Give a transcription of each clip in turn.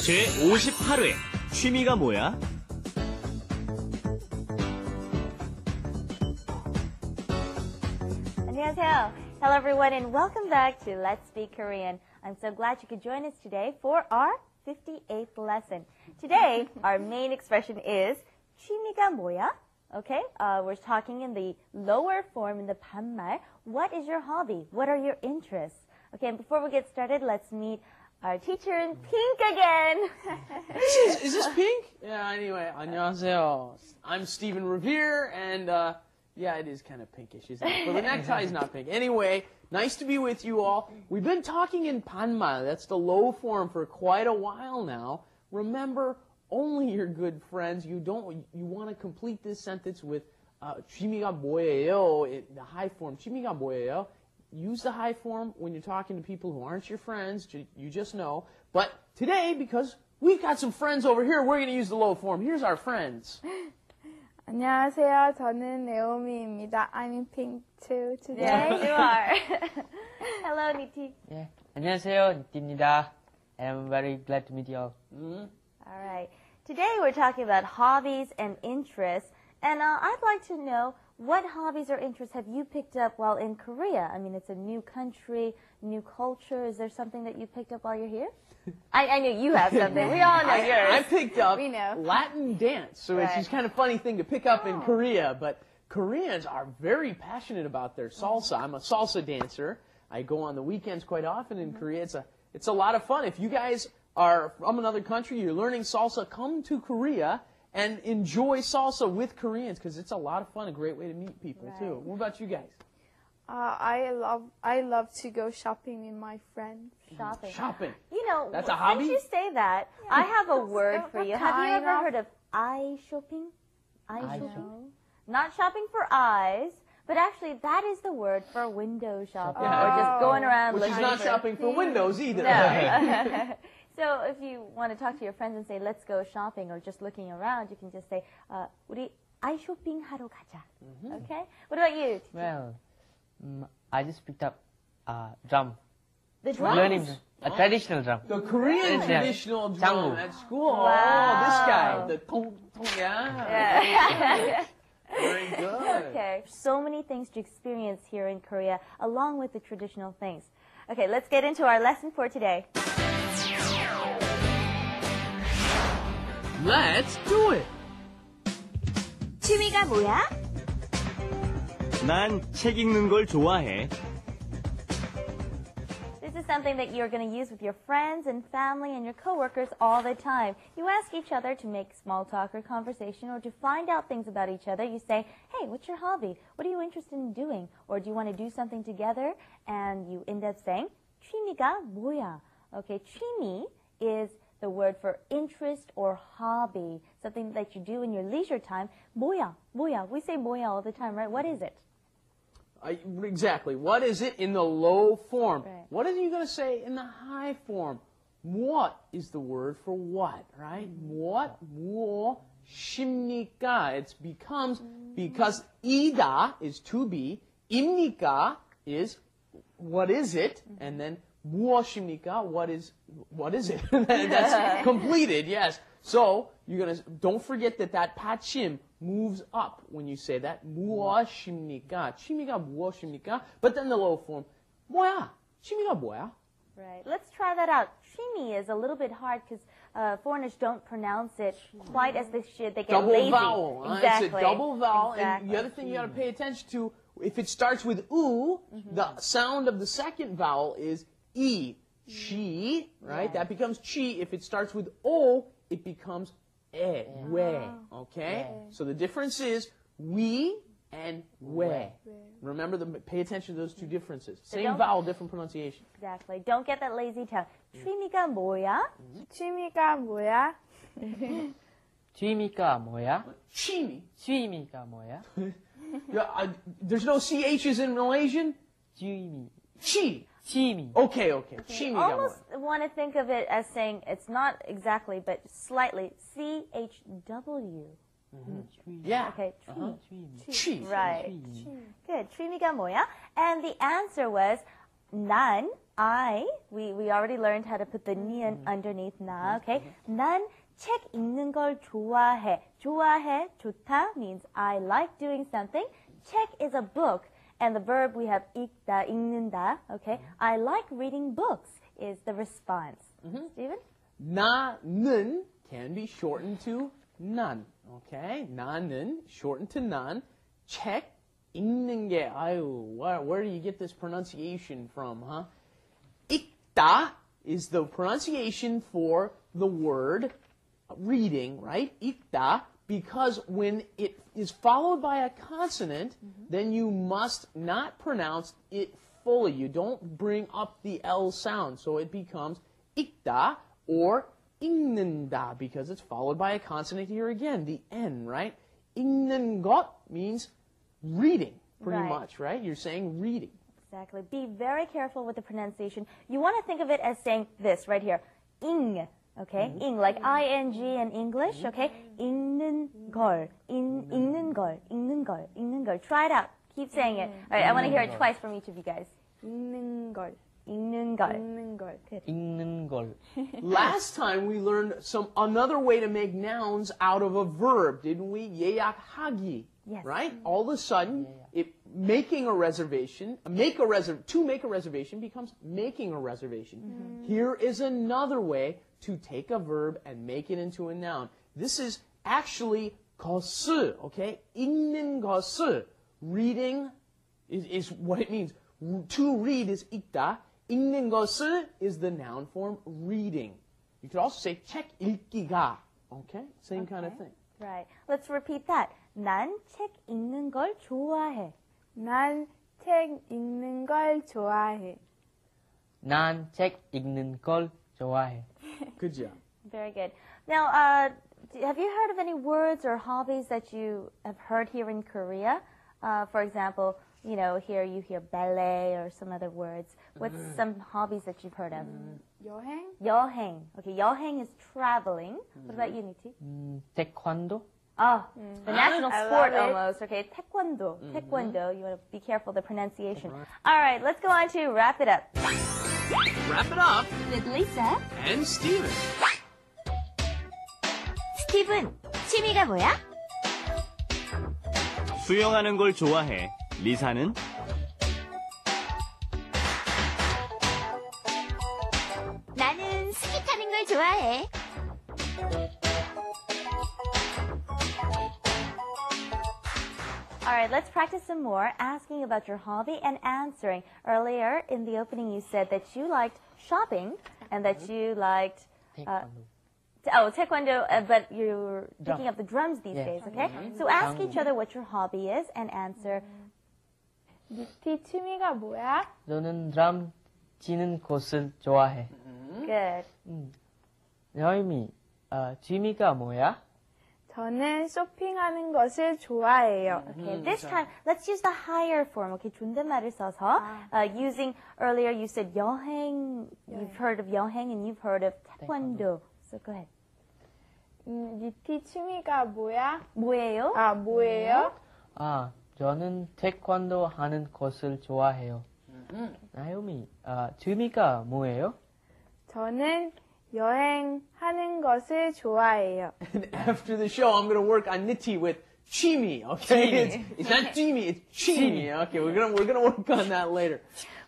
제58회 취미가 뭐야? 안녕하세요. Hello everyone and welcome back to Let's Speak Korean. I'm so glad you could join us today for our 58th lesson. Today, our main expression is 취미가 뭐야? Okay, we're talking in the lower form in the 반말. What is your hobby? What are your interests? Okay, and before we get started, let's meet our teacher in pink again. Is this pink? Yeah, anyway, 안녕하세요. I'm Stephen Revere, and yeah, it is kind of pinkish, isn't it? Well, the necktie is not pink. Anyway, nice to be with you all. We've been talking in 반말, that's the low form, for quite a while now. Remember, only your good friends. You want to complete this sentence with 취미가 뭐예요? The high form. 취미가 뭐예요? Use the high form when you're talking to people who aren't your friends. You just know. But today, because we've got some friends over here, we're going to use the low form. Here's our friends. 안녕하세요. 저는 네오미입니다. I'm in pink too today. Yes, you are. Hello, Niti. 예, 안녕하세요, 니띠입니다. I'm very glad to meet you all. All right. Today we're talking about hobbies and interests. And I'd like to know, what hobbies or interests have you picked up while in Korea? I mean, it's a new country, new culture. Is there something that you picked up while you're here? I know you have something. We all know yours. I picked up We know. Latin dance, so it's just kind of funny thing to pick up in Korea. But Koreans are very passionate about their salsa. I'm a salsa dancer. I go on the weekends quite often in Korea. It's a lot of fun. If you guys are from another country, you're learning salsa, come to Korea and enjoy salsa with Koreans, because it's a lot of fun, a great way to meet people too. What about you guys? I love to go shopping with my friends. Shopping. You know, That's a hobby? since you say that, I have a word for you. Have you kind ever of. heard of eye shopping? Eye shopping? Not shopping for eyes, but actually that is the word for window shopping, or just going around Which looking is not for shopping for windows either. No. So if you want to talk to your friends and say, let's go shopping, or just looking around, you can just say, 우리 아이 쇼핑 하러 가자. Okay? What about you? Well, I just picked up drum. The drums? Learning a traditional drum. The Korean Yeah. traditional drum Jangu. at school. Wow. Oh, this guy. The tong, tong, yeah. Very good. Okay. So many things to experience here in Korea, along with the traditional things. Okay, let's get into our lesson for today. Let's do it. 취미가 뭐야? 난 책 읽는 걸 좋아해. This is something that you're going to use with your friends and family and your coworkers all the time. You ask each other to make small talk or conversation, or to find out things about each other. You say, hey, what's your hobby? What are you interested in doing? Or do you want to do something together? And you end up saying, 취미가 뭐야? Okay, 취미 is the word for interest or hobby, something that you do in your leisure time. 뭐야, 뭐야. We say 뭐야 all the time, right? What is it? Exactly. What is it in the low form? Right. What are you going to say in the high form? What is the word for what, right? What? 무엇입니까? It becomes, because 이다 is to be, 입니까 is what is it, and then 무엇입니까? What is it? That's completed, yes. So, don't forget that 받침 moves up when you say that. 무엇입니까? 취미가 무엇입니까? But then the low form, 뭐야? 취미가 뭐야? Right. Let's try that out. 취미 is a little bit hard because foreigners don't pronounce it quite as they should. They get Double lazy. vowel. Exactly. It's a double vowel. Exactly. And the other thing you got to pay attention to, if it starts with u, the sound of the second vowel is e. Chi, right? That becomes chi. If it starts with o, it becomes e, we. Okay? So the difference is we and we. Remember, pay attention to those two differences. Same vowel, different pronunciation. Exactly. Don't get that lazy tongue. 취미가 뭐야? 취미가 뭐야? 취미가 뭐야? Chimi. 취미가 뭐야? Yeah, there's no CHs in Malaysian? 취미. Chi. 취미. Okay. Chimi가 Almost want to think of it as saying, it's not exactly, but slightly, CHW. Yeah. Okay, Chi. Right. Good. 취미가 뭐야? And the answer was, 난 we already learned how to put the nian underneath na, okay? 난 책 읽는 걸 좋아해. 좋아해, 좋다 means I like doing something. 책 is a book. And the verb we have 읽다, 읽는다, okay? I like reading books is the response. Steven? 나는 can be shortened to 난. Okay? 나는 shortened to 난. 책 읽는 게 아유, where do you get this pronunciation from, huh? 읽다 is the pronunciation for the word reading, right? 읽다, because when it is followed by a consonant, then you must not pronounce it fully. You don't bring up the L sound, so it becomes 읽다 or 읽는다 because it's followed by a consonant here again, the N, right? 읽는 것 means reading, pretty Right. much, right? You're saying reading. Exactly. Be very careful with the pronunciation. You want to think of it as saying this right here. ing, okay? ing, like ing in English, okay? 읽는 걸, 읽는 걸, 읽는 걸, 읽는 걸. Try it out. Keep saying it. All right, I want to hear it twice from each of you guys. 읽는 걸. 읽는 걸. 읽는 걸. 읽는 걸. Last time we learned another way to make nouns out of a verb, didn't we? 예약하기. Yes. Right? All of a sudden, making a reservation, to make a reservation becomes making a reservation. Here is another way to take a verb and make it into a noun. This is actually 것을, okay? 읽는 것을. Reading is what it means. To read is 읽다. 읽는 것을 is the noun form reading. You could also say 책 읽기가. Okay? Same kind of thing. Right. Let's repeat that. 난 책 읽는 걸 좋아해. 난 책 읽는 걸 좋아해. 난 책 읽는 걸 좋아해. Good job. Very good. Now, have you heard of any words or hobbies that you have heard here in Korea? For example, you know, here you hear ballet or some other words. What's some hobbies that you've heard of? 여행? 여행. Okay, 여행 is traveling. What about you, Niti? 태권도? Oh, the national I sport love it. almost. Okay, taekwondo. Taekwondo. You want to be careful of the pronunciation. All right, let's go on to wrap it up. Wrap it up With Lisa. And Steven. 스티븐, 취미가 뭐야? 수영하는 걸 좋아해. 리사는 나는 스키 타는 걸 좋아해. All right, let's practice some more, asking about your hobby and answering. Earlier in the opening, you said that you liked shopping and that you liked 태권도. taekwondo, but you're picking up the drums these Yeah. days, okay? So ask each other what your hobby is and answer. 니티 취미가 뭐야? 저는 드럼 치는 것을 좋아해. Good. 여임이 취미가 뭐야? 저는 쇼핑하는 것을 좋아해요. Okay, this time, let's use the higher form, okay? 존댓말을 써서, using, earlier you said 여행, you've heard of 여행 and you've heard of taekwondo. So go ahead. 니티 취미가 뭐야? 뭐예요? 아, 뭐예요? 저는 태권도 하는 것을 좋아해요. 나요미, 취미가 뭐예요? 저는 여행하는 것을 좋아해요. And after the show, I'm going to work on Niti with chimi, okay? It's not chimi, it's chimi. Okay, we're gonna work on that later.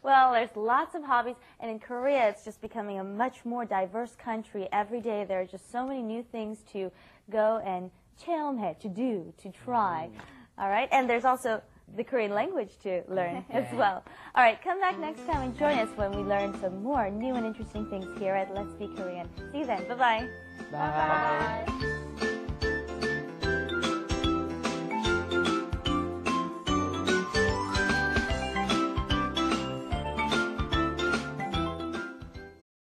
Well, there's lots of hobbies, and in Korea, it's just becoming a much more diverse country. Every day, there are just so many new things to go and 체험해, to do, to try. All right, and there's also the Korean language to learn as well. All right, come back next time and join us when we learn some more new and interesting things here at Let's Be Korean. See you then. Bye-bye. Bye. Bye.